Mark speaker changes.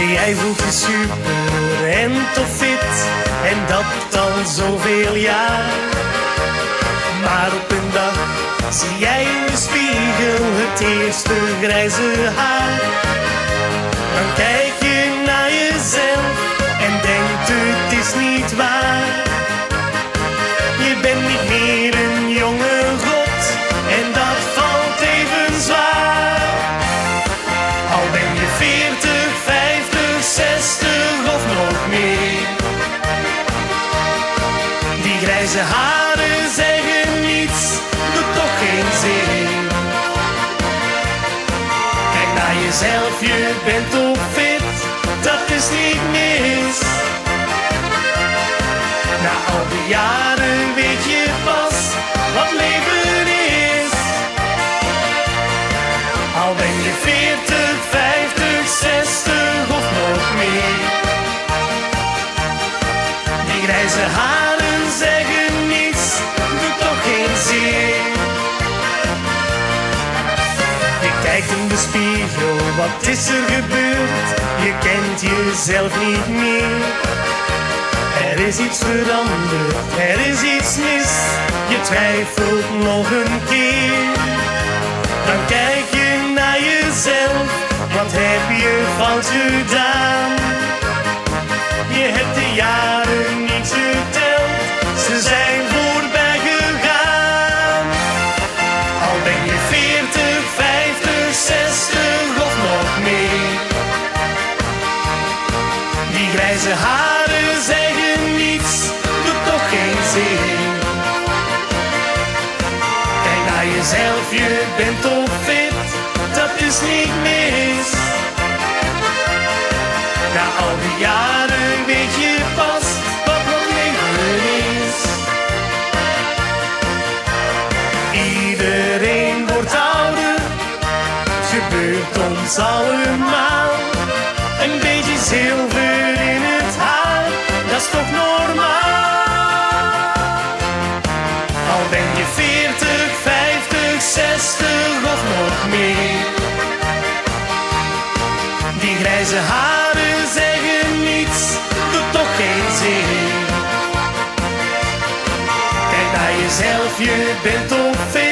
Speaker 1: Jij voelt je super en toch fit, en dat al zoveel jaar. Maar op een dag zie jij in de spiegel het eerste grijze haar. Dan kijk je naar jezelf en denkt het is niet waar. Je bent niet meer een jonge god en dat valt even zwaar. Al ben je 40, 50, 60 of nog meer. Die grijze haren zeggen niets, doet toch geen zin. Kijk naar jezelf, je bent toch fit, dat is niet mis. Na al die jaren weet je pas wat leven is. Al ben je 40, 50, 60 of nog meer. Die grijze haren zeggen niets, doet toch geen zin. Je kijkt in de spiegel, wat is er gebeurd? Je kent jezelf niet meer. Er is iets veranderd, er is iets mis. Je twijfelt nog een keer. Dan kijk je naar jezelf, wat heb je fout gedaan? Je hebt de jaren niet geteld, ze zijn voorbij gegaan. Al ben je 40, 50, 60 of nog meer. Die grijze haren zeggen niets, doet toch geen zin. Kijk naar jezelf, je bent toch fit, dat is niet mis. Na al die jaren weet je pas wat nog leven is. Iedereen wordt ouder, het gebeurt ons allemaal. Een beetje zilver in het haar, dat is toch normaal. Al ben je 40, 50, 60 of nog meer. Die grijze haren zeggen niets, doet toch geen zin. Kijk naar jezelf, je bent toch fit.